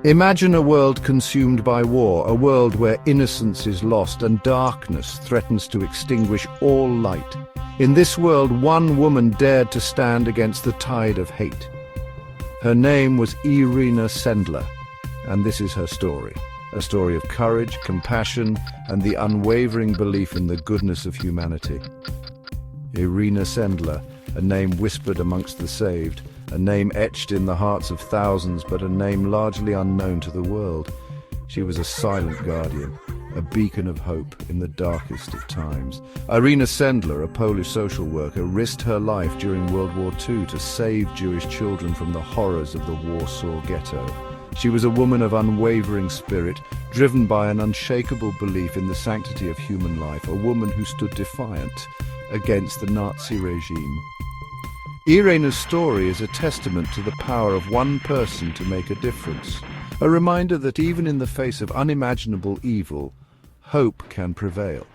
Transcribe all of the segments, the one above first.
Imagine a world consumed by war, a world where innocence is lost and darkness threatens to extinguish all light. In this world, one woman dared to stand against the tide of hate. Her name was Irena Sendler, and this is her story. A story of courage, compassion, and the unwavering belief in the goodness of humanity. Irena Sendler, a name whispered amongst the saved, a name etched in the hearts of thousands, but a name largely unknown to the world. She was a silent guardian, a beacon of hope in the darkest of times. Irena Sendler, a Polish social worker, risked her life during World War II to save Jewish children from the horrors of the Warsaw Ghetto. She was a woman of unwavering spirit, driven by an unshakable belief in the sanctity of human life, a woman who stood defiant against the Nazi regime. Irena's story is a testament to the power of one person to make a difference, a reminder that even in the face of unimaginable evil, hope can prevail.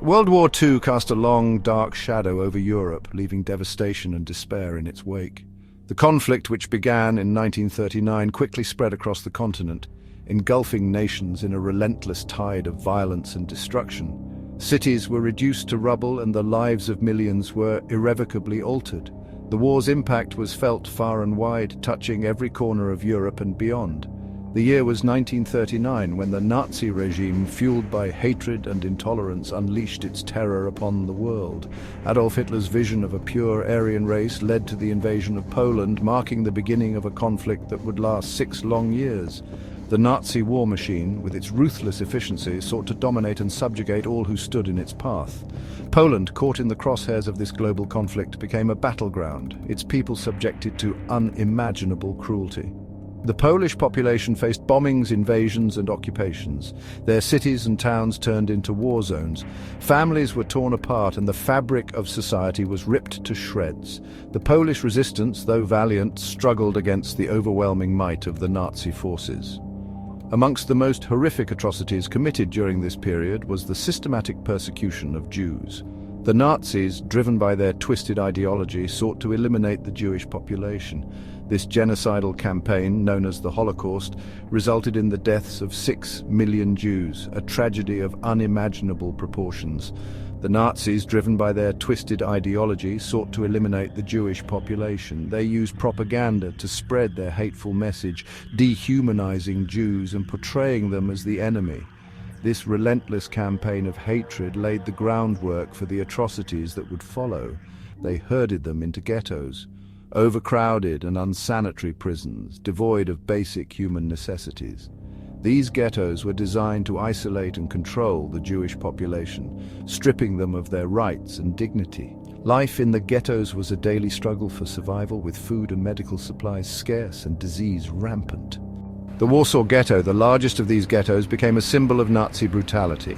World War II cast a long, dark shadow over Europe, leaving devastation and despair in its wake. The conflict, which began in 1939, quickly spread across the continent, engulfing nations in a relentless tide of violence and destruction. Cities were reduced to rubble and the lives of millions were irrevocably altered. The war's impact was felt far and wide, touching every corner of Europe and beyond. The year was 1939, when the Nazi regime, fueled by hatred and intolerance, unleashed its terror upon the world. Adolf Hitler's vision of a pure Aryan race led to the invasion of Poland, marking the beginning of a conflict that would last 6 long years. The Nazi war machine, with its ruthless efficiency, sought to dominate and subjugate all who stood in its path. Poland, caught in the crosshairs of this global conflict, became a battleground, its people subjected to unimaginable cruelty. The Polish population faced bombings, invasions, and occupations. Their cities and towns turned into war zones. Families were torn apart and the fabric of society was ripped to shreds. The Polish resistance, though valiant, struggled against the overwhelming might of the Nazi forces. Amongst the most horrific atrocities committed during this period was the systematic persecution of Jews. The Nazis, driven by their twisted ideology, sought to eliminate the Jewish population. This genocidal campaign, known as the Holocaust, resulted in the deaths of 6 million Jews, a tragedy of unimaginable proportions. The Nazis, driven by their twisted ideology, sought to eliminate the Jewish population. They used propaganda to spread their hateful message, dehumanizing Jews and portraying them as the enemy. This relentless campaign of hatred laid the groundwork for the atrocities that would follow. They herded them into ghettos, overcrowded and unsanitary prisons, devoid of basic human necessities. These ghettos were designed to isolate and control the Jewish population, stripping them of their rights and dignity. Life in the ghettos was a daily struggle for survival, with food and medical supplies scarce and disease rampant. The Warsaw Ghetto, the largest of these ghettos, became a symbol of Nazi brutality.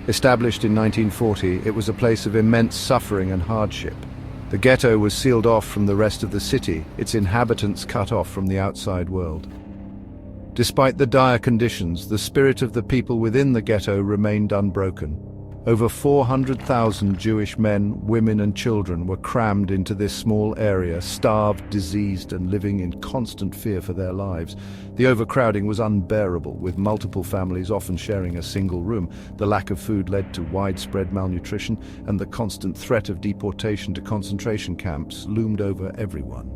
Established in 1940, it was a place of immense suffering and hardship. The ghetto was sealed off from the rest of the city, its inhabitants cut off from the outside world. Despite the dire conditions, the spirit of the people within the ghetto remained unbroken. Over 400,000 Jewish men, women and children were crammed into this small area, starved, diseased and living in constant fear for their lives. The overcrowding was unbearable, with multiple families often sharing a single room. The lack of food led to widespread malnutrition, and the constant threat of deportation to concentration camps loomed over everyone.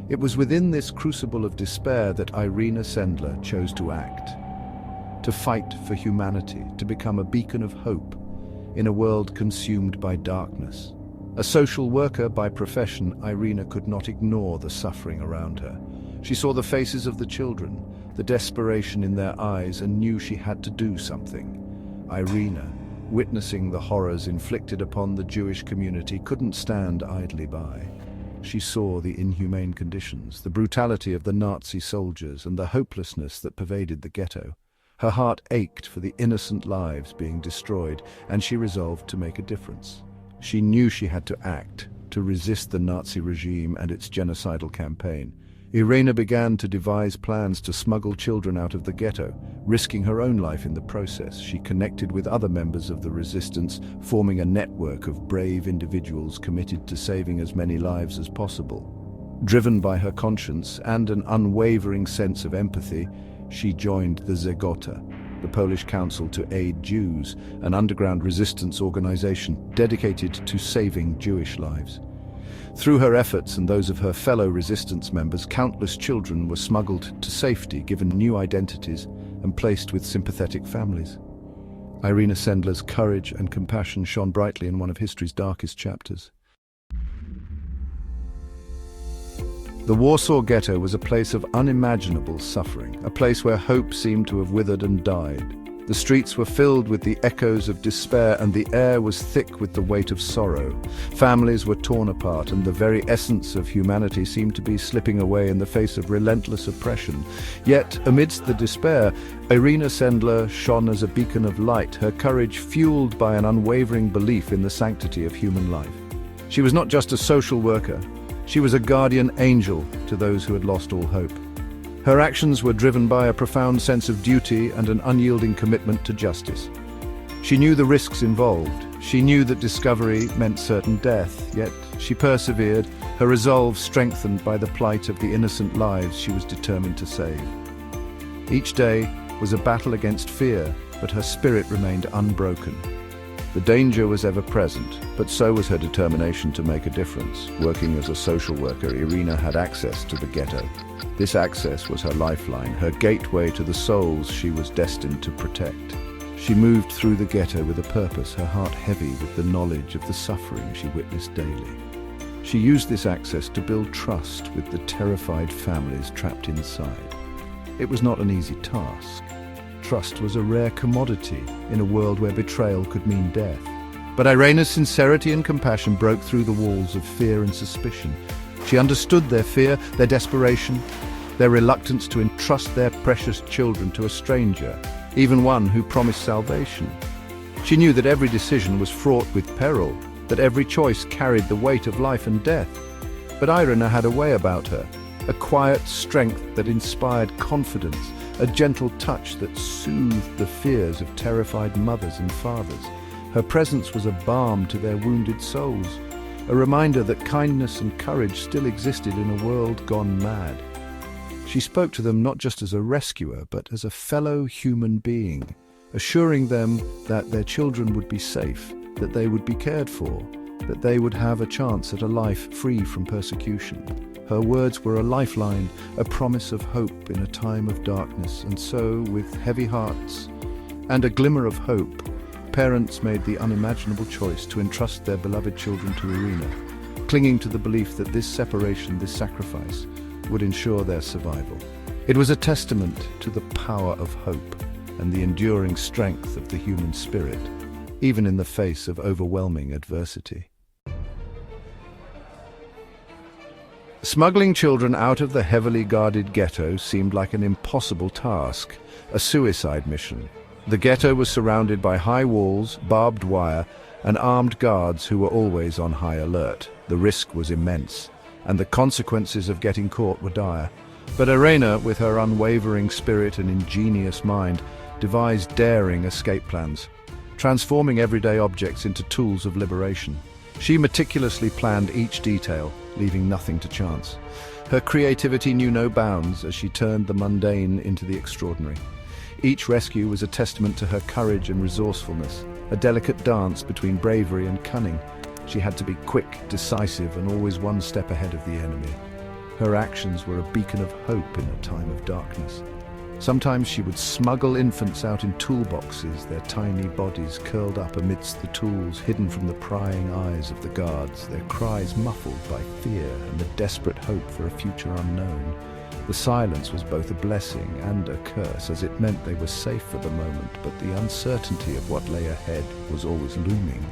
It was within this crucible of despair that Irena Sendler chose to act, to fight for humanity, to become a beacon of hope in a world consumed by darkness. A social worker by profession, Irena could not ignore the suffering around her. She saw the faces of the children, the desperation in their eyes, and knew she had to do something. Irena, witnessing the horrors inflicted upon the Jewish community, couldn't stand idly by. She saw the inhumane conditions, the brutality of the Nazi soldiers, and the hopelessness that pervaded the ghetto. Her heart ached for the innocent lives being destroyed, and she resolved to make a difference. She knew she had to act, to resist the Nazi regime and its genocidal campaign. Irena began to devise plans to smuggle children out of the ghetto, risking her own life in the process. She connected with other members of the resistance, forming a network of brave individuals committed to saving as many lives as possible. Driven by her conscience and an unwavering sense of empathy, she joined the Żegota, the Polish Council to Aid Jews, an underground resistance organization dedicated to saving Jewish lives. Through her efforts and those of her fellow resistance members, countless children were smuggled to safety, given new identities, and placed with sympathetic families. Irena Sendler's courage and compassion shone brightly in one of history's darkest chapters. The Warsaw Ghetto was a place of unimaginable suffering, a place where hope seemed to have withered and died. The streets were filled with the echoes of despair, and the air was thick with the weight of sorrow. Families were torn apart, and the very essence of humanity seemed to be slipping away in the face of relentless oppression. Yet, amidst the despair, Irena Sendler shone as a beacon of light, her courage fueled by an unwavering belief in the sanctity of human life. She was not just a social worker, she was a guardian angel to those who had lost all hope. Her actions were driven by a profound sense of duty and an unyielding commitment to justice. She knew the risks involved. She knew that discovery meant certain death, yet she persevered, her resolve strengthened by the plight of the innocent lives she was determined to save. Each day was a battle against fear, but her spirit remained unbroken. The danger was ever present, but so was her determination to make a difference. Working as a social worker, Irena had access to the ghetto. This access was her lifeline, her gateway to the souls she was destined to protect. She moved through the ghetto with a purpose, her heart heavy with the knowledge of the suffering she witnessed daily. She used this access to build trust with the terrified families trapped inside. It was not an easy task. Trust was a rare commodity in a world where betrayal could mean death. But Irena's sincerity and compassion broke through the walls of fear and suspicion. She understood their fear, their desperation, their reluctance to entrust their precious children to a stranger, even one who promised salvation. She knew that every decision was fraught with peril, that every choice carried the weight of life and death. But Irena had a way about her, a quiet strength that inspired confidence, a gentle touch that soothed the fears of terrified mothers and fathers. Her presence was a balm to their wounded souls, a reminder that kindness and courage still existed in a world gone mad. She spoke to them not just as a rescuer, but as a fellow human being, assuring them that their children would be safe, that they would be cared for, that they would have a chance at a life free from persecution. Her words were a lifeline, a promise of hope in a time of darkness, and so, with heavy hearts and a glimmer of hope, parents made the unimaginable choice to entrust their beloved children to Irena, clinging to the belief that this separation, this sacrifice, would ensure their survival. It was a testament to the power of hope and the enduring strength of the human spirit, even in the face of overwhelming adversity. Smuggling children out of the heavily guarded ghetto seemed like an impossible task, a suicide mission. The ghetto was surrounded by high walls, barbed wire, and armed guards who were always on high alert. The risk was immense, and the consequences of getting caught were dire. But Irena, with her unwavering spirit and ingenious mind, devised daring escape plans, transforming everyday objects into tools of liberation. She meticulously planned each detail, leaving nothing to chance. Her creativity knew no bounds as she turned the mundane into the extraordinary. Each rescue was a testament to her courage and resourcefulness, a delicate dance between bravery and cunning. She had to be quick, decisive, and always one step ahead of the enemy. Her actions were a beacon of hope in a time of darkness. Sometimes she would smuggle infants out in toolboxes, their tiny bodies curled up amidst the tools, hidden from the prying eyes of the guards, their cries muffled by fear and the desperate hope for a future unknown. The silence was both a blessing and a curse, as it meant they were safe for the moment, but the uncertainty of what lay ahead was always looming.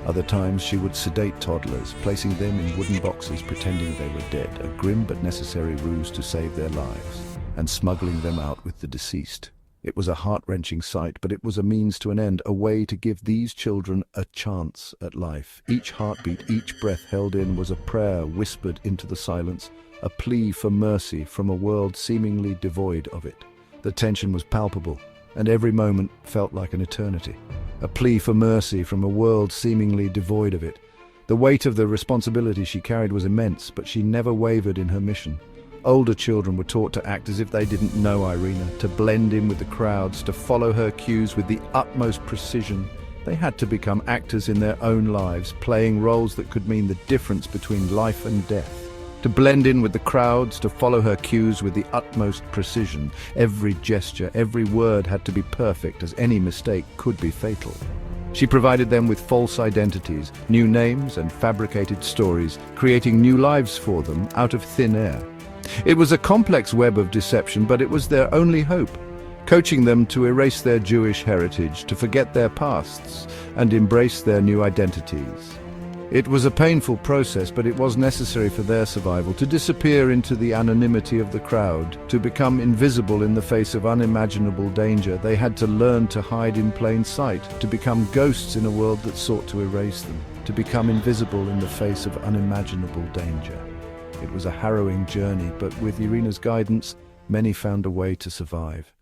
Other times she would sedate toddlers, placing them in wooden boxes pretending they were dead, a grim but necessary ruse to save their lives, and smuggling them out with the deceased. It was a heart-wrenching sight, but it was a means to an end, a way to give these children a chance at life. Each heartbeat, each breath held in was a prayer whispered into the silence, a plea for mercy from a world seemingly devoid of it. The tension was palpable, and every moment felt like an eternity. A plea for mercy from a world seemingly devoid of it. The weight of the responsibility she carried was immense, but she never wavered in her mission. Older children were taught to act as if they didn't know Irena, to blend in with the crowds, to follow her cues with the utmost precision. They had to become actors in their own lives, playing roles that could mean the difference between life and death. To blend in with the crowds, to follow her cues with the utmost precision. Every gesture, every word had to be perfect, as any mistake could be fatal. She provided them with false identities, new names and fabricated stories, creating new lives for them out of thin air. It was a complex web of deception, but it was their only hope, coaching them to erase their Jewish heritage, to forget their pasts, and embrace their new identities. It was a painful process, but it was necessary for their survival, to disappear into the anonymity of the crowd, to become invisible in the face of unimaginable danger. They had to learn to hide in plain sight, to become ghosts in a world that sought to erase them, to become invisible in the face of unimaginable danger. It was a harrowing journey, but with Irena's guidance, many found a way to survive.